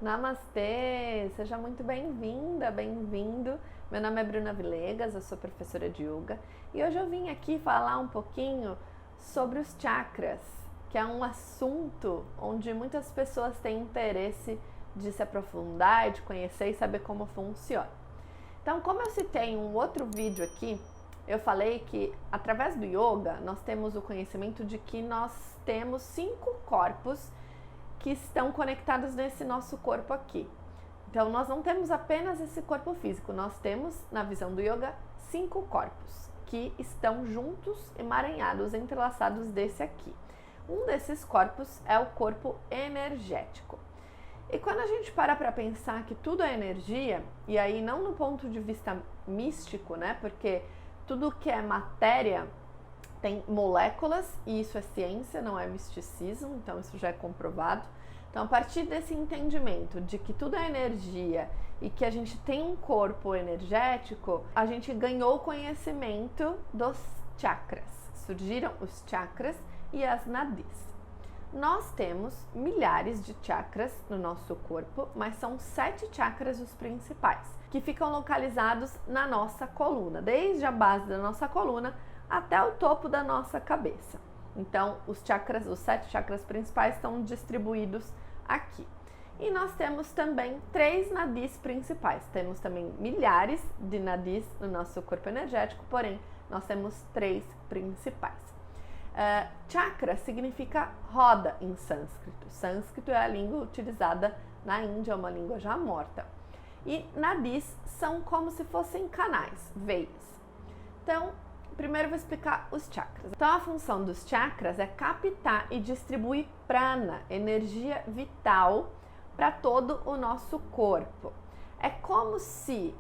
Namastê! Seja muito bem-vinda, bem-vindo. Meu nome é Bruna Villegas, eu sou professora de Yoga e hoje eu vim aqui falar um pouquinho sobre os chakras, que é um assunto onde muitas pessoas têm interesse de se aprofundar, de conhecer e saber como funciona. Então, como eu citei em um outro vídeo aqui, eu falei que através do Yoga nós temos o conhecimento de que nós temos 5 corpos que estão conectados nesse nosso corpo aqui. Então, nós não temos apenas esse corpo físico, nós temos, na visão do yoga, 5 corpos que estão juntos, emaranhados, entrelaçados desse aqui. Um desses corpos é o corpo energético. E quando a gente para pensar que tudo é energia, e aí não no ponto de vista místico, né? Porque tudo que é matéria tem moléculas, e isso é ciência, não é misticismo, então isso já é comprovado. Então, a partir desse entendimento de que tudo é energia e que a gente tem um corpo energético, a gente ganhou o conhecimento dos chakras. Surgiram os chakras e as nadis. Nós temos milhares de chakras no nosso corpo, mas são 7 chakras os principais, que ficam localizados na nossa coluna, desde a base da nossa coluna até o topo da nossa cabeça. Então, os chakras, os 7 chakras principais estão distribuídos aqui. E nós temos também 3 nadis principais. Temos também milhares de nadis no nosso corpo energético, porém, nós temos 3 principais. Chakra significa roda em sânscrito. Sânscrito é a língua utilizada na Índia, é uma língua já morta. E nadis são como se fossem canais, veias. Então, primeiro eu vou explicar os chakras. Então, a função dos chakras é captar e distribuir prana, energia vital, para todo o nosso corpo. É como se,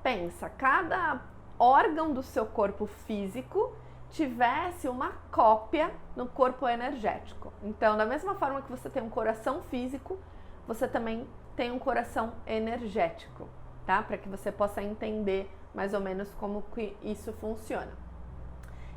pensa, cada órgão do seu corpo físico tivesse uma cópia no corpo energético. Então, da mesma forma que você tem um coração físico, você também tem um coração energético, tá? Para que você possa entender mais ou menos como que isso funciona.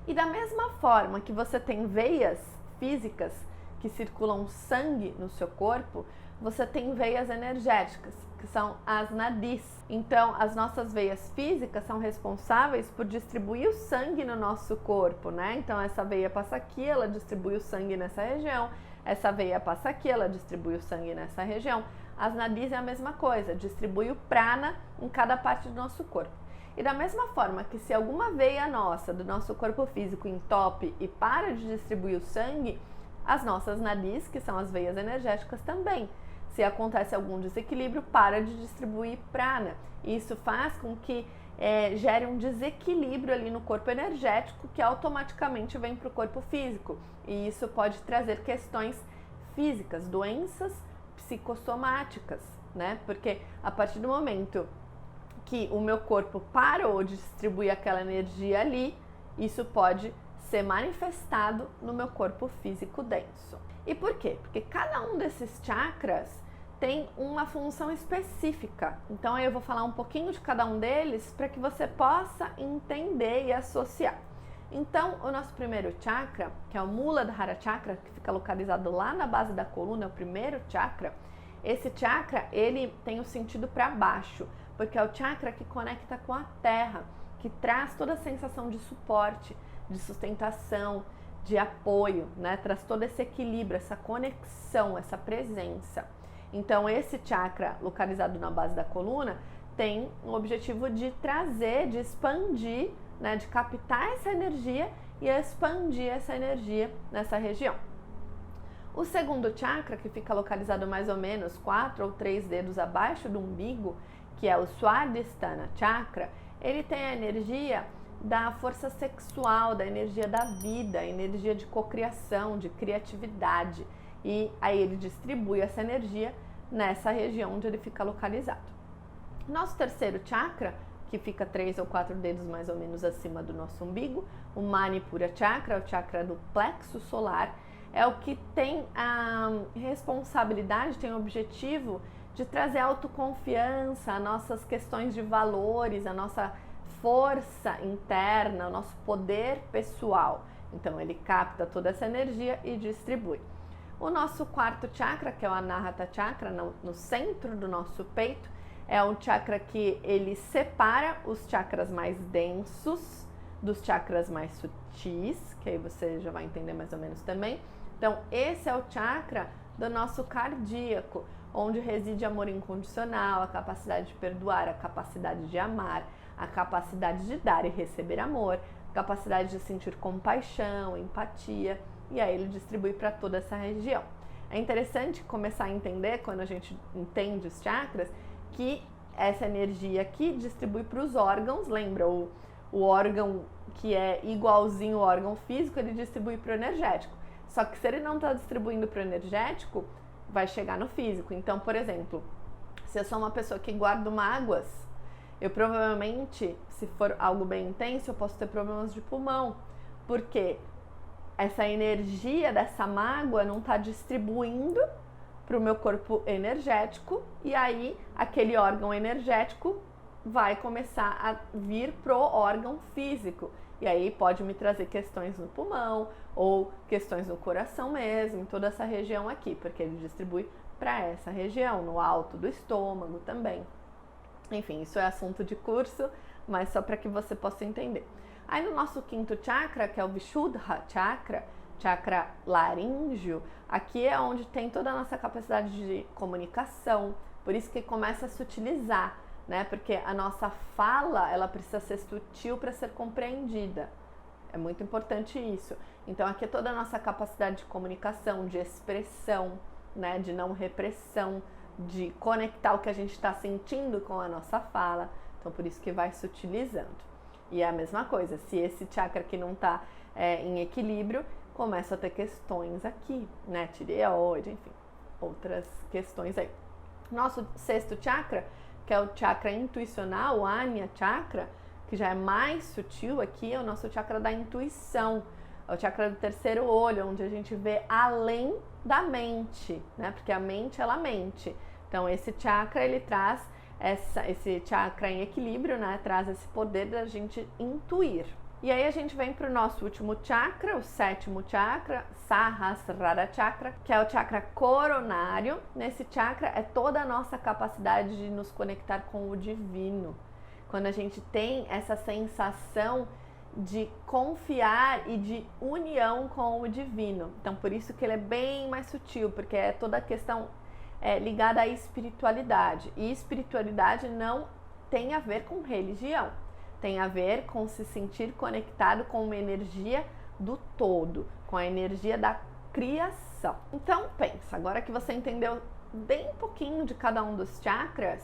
E da mesma forma que você tem veias físicas que circulam sangue no seu corpo, você tem veias energéticas, que são as nadis. Então, as nossas veias físicas são responsáveis por distribuir o sangue no nosso corpo, né? Então, essa veia passa aqui, ela distribui o sangue nessa região. Essa veia passa aqui, ela distribui o sangue nessa região. As nadis é a mesma coisa, distribui o prana em cada parte do nosso corpo. E da mesma forma que se alguma veia nossa, do nosso corpo físico, entope e para de distribuir o sangue, as nossas nadis, que são as veias energéticas, também. Se acontece algum desequilíbrio, para de distribuir prana. E isso faz com que gere um desequilíbrio ali no corpo energético, que automaticamente vem para o corpo físico. E isso pode trazer questões físicas, doenças psicossomáticas, né? Porque a partir do momento que o meu corpo parou de distribuir aquela energia ali, isso pode ser manifestado no meu corpo físico denso. E por quê? Porque cada um desses chakras tem uma função específica. Então eu vou falar um pouquinho de cada um deles para que você possa entender e associar. Então, o nosso primeiro chakra, que é o Muladhara Chakra, que fica localizado lá na base da coluna, o primeiro chakra, esse chakra, ele tem o sentido para baixo, porque é o chakra que conecta com a terra, que traz toda a sensação de suporte, de sustentação, de apoio, né? Traz todo esse equilíbrio, essa conexão, essa presença. Então, esse chakra localizado na base da coluna tem o objetivo de trazer, de expandir, né? De captar essa energia e expandir essa energia nessa região. O segundo chakra, que fica localizado mais ou menos 4 ou 3 dedos abaixo do umbigo, que é o Swadhisthana Chakra, ele tem a energia da força sexual, da energia da vida, a energia de cocriação, de criatividade. E aí ele distribui essa energia nessa região onde ele fica localizado. Nosso terceiro chakra, que fica 3 ou 4 dedos mais ou menos acima do nosso umbigo, o Manipura Chakra, o chakra do plexo solar, é o que tem a responsabilidade, tem o objetivo de trazer autoconfiança, as nossas questões de valores, a nossa força interna, o nosso poder pessoal. Então ele capta toda essa energia e distribui. O nosso quarto chakra, que é o Anahata Chakra, no centro do nosso peito, é um chakra que ele separa os chakras mais densos dos chakras mais sutis, que aí você já vai entender mais ou menos também. Então, esse é o chakra do nosso cardíaco, onde reside amor incondicional, a capacidade de perdoar, a capacidade de amar, a capacidade de dar e receber amor, a capacidade de sentir compaixão, empatia, e aí ele distribui para toda essa região. É interessante começar a entender, quando a gente entende os chakras, que essa energia aqui distribui para os órgãos. Lembra, o órgão que é igualzinho ao órgão físico, ele distribui para o energético. Só que se ele não está distribuindo para o energético, vai chegar no físico. Então, por exemplo, se eu sou uma pessoa que guarda mágoas, eu provavelmente, se for algo bem intenso, eu posso ter problemas de pulmão. Porque essa energia dessa mágoa não está distribuindo para o meu corpo energético, e aí aquele órgão energético vai começar a vir pro órgão físico. E aí pode me trazer questões no pulmão ou questões no coração mesmo, em toda essa região aqui, porque ele distribui para essa região, no alto do estômago também. Enfim, isso é assunto de curso, mas só para que você possa entender. Aí no nosso quinto chakra, que é o Vishuddha Chakra, chakra laríngeo, aqui é onde tem toda a nossa capacidade de comunicação, por isso que começa a sutilizar, né? Porque a nossa fala, ela precisa ser sutil para ser compreendida. É muito importante isso. Então aqui é toda a nossa capacidade de comunicação, de expressão, né? De não repressão, de conectar o que a gente está sentindo com a nossa fala. Então por isso que vai sutilizando. E é a mesma coisa, se esse chakra aqui não está em equilíbrio, começa a ter questões aqui, né? Tireoide, enfim, outras questões aí. Nosso sexto chakra, que é o chakra intuicional, o Ajna Chakra, que já é mais sutil aqui, é o nosso chakra da intuição. É o chakra do terceiro olho, onde a gente vê além da mente, né? Porque a mente, ela mente. Então, esse chakra, ele traz esse chakra em equilíbrio, né? Traz esse poder da gente intuir. E aí a gente vem para o nosso último chakra, o sétimo chakra, Sahasrara Chakra, que é o chakra coronário. Nesse chakra é toda a nossa capacidade de nos conectar com o divino. Quando a gente tem essa sensação de confiar e de união com o divino. Então, por isso que ele é bem mais sutil, porque é toda a questão ligada à espiritualidade. E espiritualidade não tem a ver com religião. Tem a ver com se sentir conectado com uma energia do todo, com a energia da criação. Então, pensa, agora que você entendeu bem pouquinho de cada um dos chakras,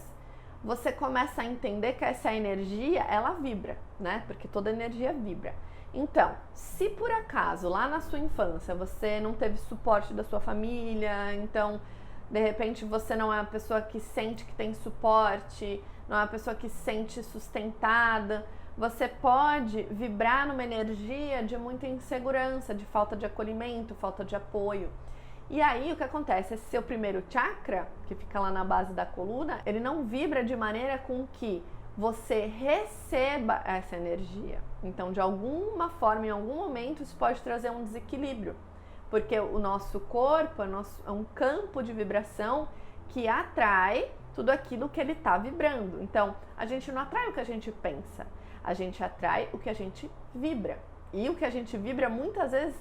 você começa a entender que essa energia, ela vibra, né? Porque toda energia vibra. Então, se por acaso, lá na sua infância, você não teve suporte da sua família, então, de repente, você não é uma pessoa que sente que tem suporte, não é uma pessoa que se sente sustentada, você pode vibrar numa energia de muita insegurança, de falta de acolhimento, falta de apoio. E aí o que acontece? Esse seu primeiro chakra, que fica lá na base da coluna, ele não vibra de maneira com que você receba essa energia. Então, de alguma forma, em algum momento, isso pode trazer um desequilíbrio, porque o nosso corpo é um campo de vibração que atrai tudo aquilo que ele está vibrando. Então, a gente não atrai o que a gente pensa, a gente atrai o que a gente vibra. E o que a gente vibra, muitas vezes,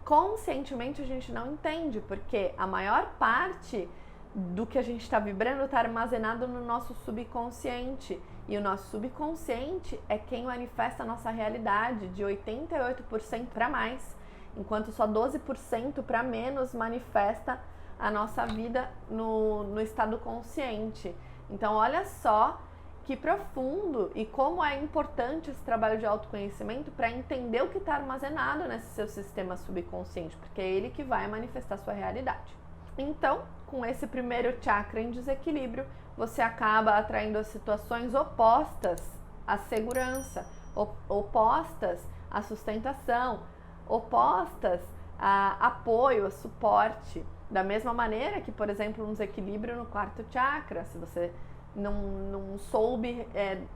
conscientemente a gente não entende, porque a maior parte do que a gente está vibrando está armazenado no nosso subconsciente. E o nosso subconsciente é quem manifesta a nossa realidade de 88% para mais, enquanto só 12% para menos manifesta a nossa vida no estado consciente. Então, olha só que profundo e como é importante esse trabalho de autoconhecimento para entender o que está armazenado nesse seu sistema subconsciente, porque é ele que vai manifestar a sua realidade. Então, com esse primeiro chakra em desequilíbrio, você acaba atraindo as situações opostas à segurança, opostas à sustentação, opostas a apoio, a suporte. Da mesma maneira que, por exemplo, um desequilíbrio no quarto chakra, se você não soube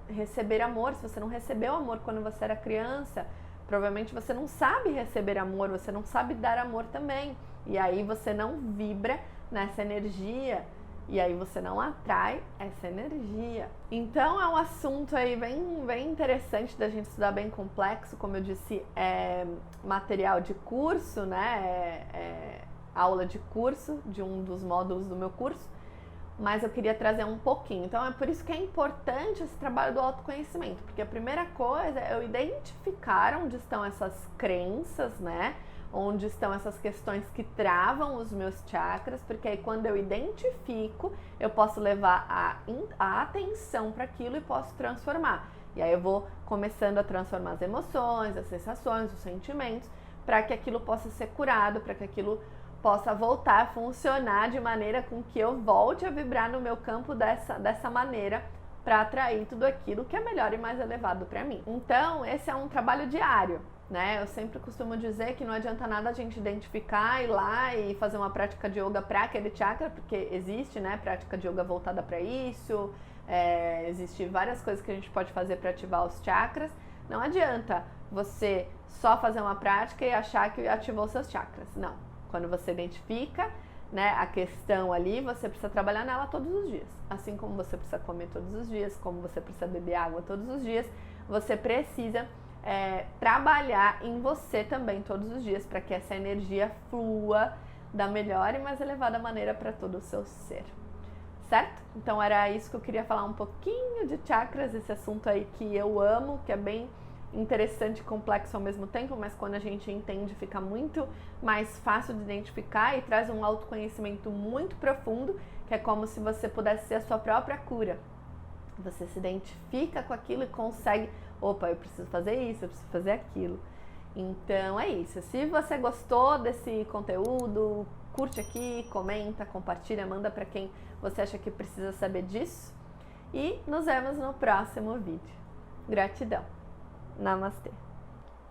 receber amor, se você não recebeu amor quando você era criança, provavelmente você não sabe receber amor, você não sabe dar amor também. E aí você não vibra nessa energia e aí você não atrai essa energia. Então é um assunto aí bem interessante da gente estudar, bem complexo. Como eu disse, é material de curso, né? É aula de curso de um dos módulos do meu curso, mas eu queria trazer um pouquinho. Então é por isso que é importante esse trabalho do autoconhecimento, porque a primeira coisa é eu identificar onde estão essas crenças, né? Onde estão essas questões que travam os meus chakras, porque aí quando eu identifico, eu posso levar a atenção para aquilo e posso transformar. E aí eu vou começando a transformar as emoções, as sensações, os sentimentos, para que aquilo possa ser curado, para que aquilo possa voltar a funcionar de maneira com que eu volte a vibrar no meu campo dessa maneira, para atrair tudo aquilo que é melhor e mais elevado para mim. Então, esse é um trabalho diário, né? Eu sempre costumo dizer que não adianta nada a gente identificar, ir lá e fazer uma prática de yoga para aquele chakra, porque existe, né, prática de yoga voltada para isso, existe várias coisas que a gente pode fazer para ativar os chakras. Não adianta você só fazer uma prática e achar que ativou seus chakras. Não. Quando você identifica, né, a questão ali, você precisa trabalhar nela todos os dias. Assim como você precisa comer todos os dias, como você precisa beber água todos os dias, você precisa trabalhar em você também todos os dias para que essa energia flua da melhor e mais elevada maneira para todo o seu ser. Certo? Então era isso que eu queria falar um pouquinho de chakras, esse assunto aí que eu amo, que é bem interessante e complexo ao mesmo tempo, mas quando a gente entende fica muito mais fácil de identificar e traz um autoconhecimento muito profundo, que é como se você pudesse ser a sua própria cura. Você se identifica com aquilo e consegue, opa, eu preciso fazer isso, eu preciso fazer aquilo. Então é isso. Se você gostou desse conteúdo, curte aqui, comenta, compartilha, manda para quem você acha que precisa saber disso. E nos vemos no próximo vídeo. Gratidão. Namastê.